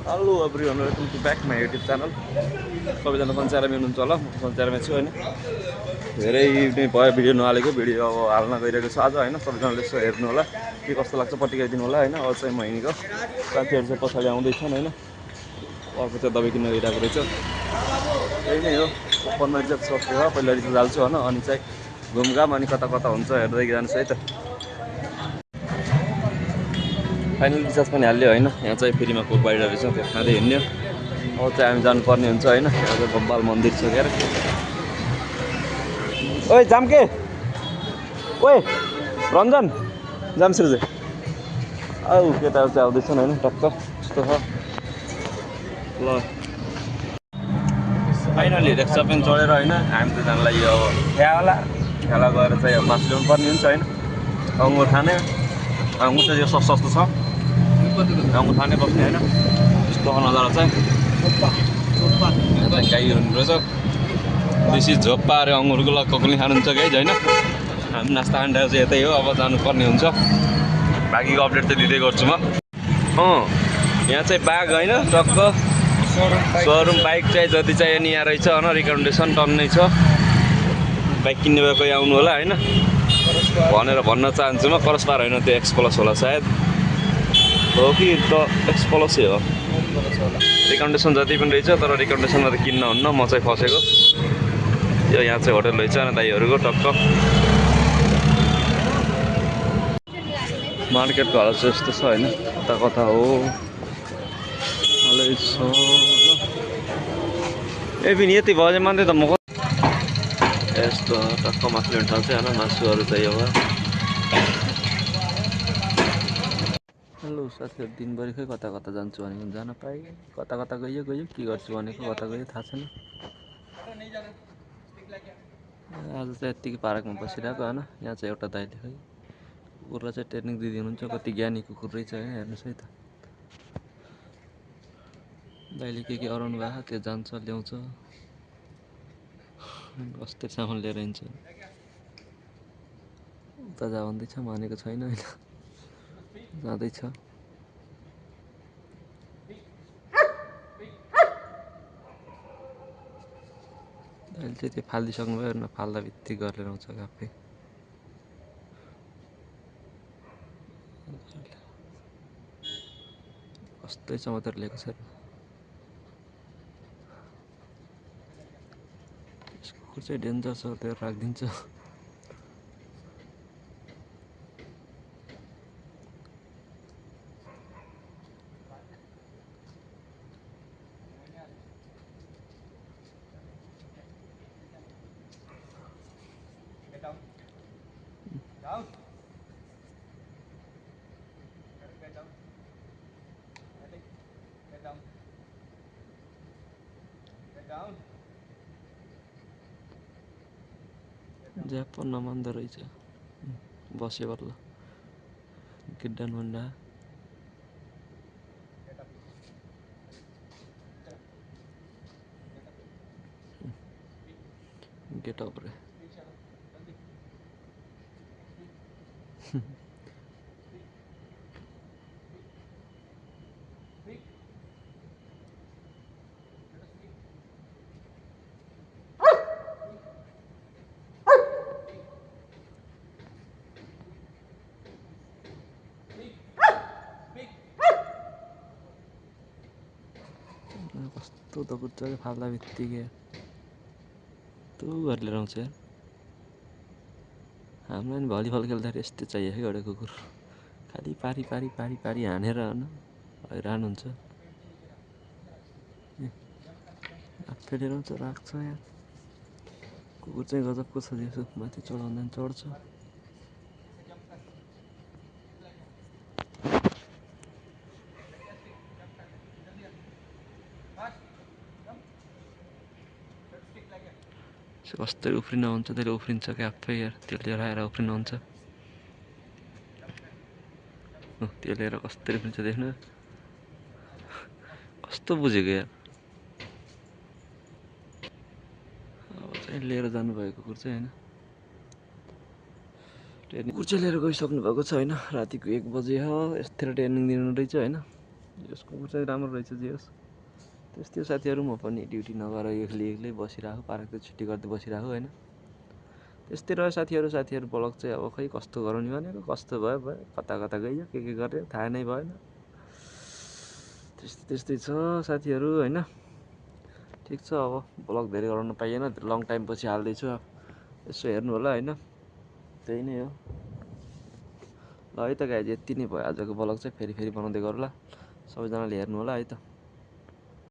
Hello everyone, welcome to back my YouTube channel. सबैजना सञ्चारमा हुनुहुन्छ होला, म सञ्चारमा छु होइन। धेरै नै भयो भिडियो नहालेको, भिडियो अब हाल्न गइरहेको छु आज होइन। सबैजनाले यसो हेर्नु होला, के कस्तो लाग्छ पत्रिकाइदिनु होला होइन। अब चाहिँ म हिँडेको साथीहरू चाहिँ पछाडि आउँदैछन् होइन। अर्को चाहिँ दबाई किन्न गइरहेको रहेछ। त्यही नै हो, फोनमा रिचार्ज सकियो, पहिला रिचार्ज हाल्छु होइन। अनि चाहिँ घुमघाम अनि कता कता हुन्छ हेर्दै जान्छु है त। फाइनल रिचार्ज पनि हाल्यो होइन। यहाँ चाहिँ फेरिमा कोक बाहिर रहेछ, त्यो खाँदै हिँड्यो। अब चाहिँ हामी जानुपर्ने हुन्छ होइन। यहाँ चाहिँ गोपाल मन्दिर छ क्या। ओए जाम्के, ओए रञ्जन, जामसिर चाहिँ आऊ, केटाहरू चाहिँ आउँदैछन् होइन। टक्क यस्तो छ ल। फाइनली रिक्सा पनि चढेर होइन, हामी त जानलाई यो अब ठ्याला गएर चाहिँ मासु ल्याउनु पर्ने हुन्छ होइन। अङ्गुर खाने, अङ्गुर चाहिँ यो सस्तो छ, अङ्गुर खाने बस्ने होइन। यस्तो नजारा चाहिँ गाई हुनु रहेछ। बेसी झोप्पा अरे अङ्गुरको लक्कले खानुहुन्छ गाई होइन। हामी नास्ता खान चाहिँ यतै हो, अब जानुपर्ने हुन्छ। बाँकीको अपडेट चाहिँ दिँदै गर्छु म। यहाँ चाहिँ बाघ होइन, टक्क सोरुम बाइक चाहिँ जति चाहियो नि यहाँ रहेछ होइन। रिकमेन्डेसन टन्नै छ, बाइक किन्ने भए कोही आउनु होला होइन भनेर भन्न चाहन्छु म। क्रसबार होइन, त्यो एक्स प्लस होला सायद, हो कि त एक्स प्लसै हो। रिकमेन्डेसन जति पनि रहेछ, तर रिकमेन्डेसनमा त किन्न हुन्न, म चाहिँ फसेको। यो यहाँ चाहिँ होटल रहेछ अनि दाइहरूको टक्क मार्केटको हालत चाहिँ यस्तो छ होइन। कता कता हो ए पनि यति भयो चाहिँ मान्दै त म यस्तो टक्क मासु ल्याउने ठाउँ चाहिँ होइन। मासुहरू चाहिँ अब हेलो साथीहरू, दिनभरि खै कता कता जान्छु भनेको जान पाएँ, कता कता गयो के गर्छु भनेको कता गयो थाहा छैन। आज चाहिँ यत्तिकै पार्कमा बसिरहेको होइन। यहाँ चाहिँ एउटा दाइले खै कुकुरलाई चाहिँ ट्रेनिङ दिँदै हुनुहुन्छ। कति ज्ञानी कुकुर रहेछ होइन, हेर्नुहोस् है त। दाइले के अराउनु भएको त्यो जान्छ ल्याउँछ, कस्तो सामान लिएर हिँड्छ। उता जा भन्दैछ, मानेको छैन होइन, जाँदैछ। दाइले चाहिँ त्यो फालिदिइसक्नु भयो, नफाल्दा बित्तिकै गरेर आउँछ आफै। कस्तै चमत्कार लिएको छ। कुकुर चाहिँ डेन्जर छ, त्यो राखिदिन्छ। ज्याप नमान्दो रहेछ, बस्यो बल्ल गिड्डन मुन्डा। गेट अप रे। कस्तो त कुच्छ कि फाल्दा बित्तिकै तँ गरेर आउँछ यार। हामीलाई नि भलिबल खेल्दाखेरि यस्तै चाहियो है एउटा कुकुर। खालि पारी पारी पारी पारी हानेर होइन हैरान हुन्छ। आफै लिएर आउँछ, राख्छ यार। कुकुर चाहिँ गजबको छ, यसो माथि चढाउँदा पनि चढ्छ। कस्तै उफ्रिन हुन्छ, त्यसले उफ्रिन्छ क्या आफै यार। त्यो लिएर आएर उफ्रिन हुन्छ, त्यो लिएर कस्तै उफ्रिन्छ देख्नु, कस्तो बुझेको यार। अब चाहिँ लिएर जानुभएको कुकुर चाहिँ होइन, ट्रेनिङ कुकुर चाहिँ लिएर गइसक्नु भएको छ होइन। रातिको 1 बजे हो, यस्तै ट्रेनिङ दिनु रहेछ होइन। यसको चाहिँ राम्रो रहेछ जे होस्। त्यस्तै साथीहरू म पनि ड्युटी नगएर एक्लै बसिरहेको पार्कको छुट्टी गर्दै बसिरहेको होइन। त्यस्तै रह्यो साथीहरू ब्लग चाहिँ अब खै कस्तो गराउने भनेको कस्तो भयो कता गयो के गर्यो थाहा नै भएन। त्यस्तै छ साथीहरू होइन। ठिक छ अब ब्लग धेरै गराउनु पाइएन लङ टाइम पछि हाल्दैछु यसो हेर्नु होला होइन। त्यही नै हो ल है त गाइज यति नै भयो आजको ब्लग चाहिँ फेरि बनाउँदै गरौँला सबैजनाले हेर्नु होला है त।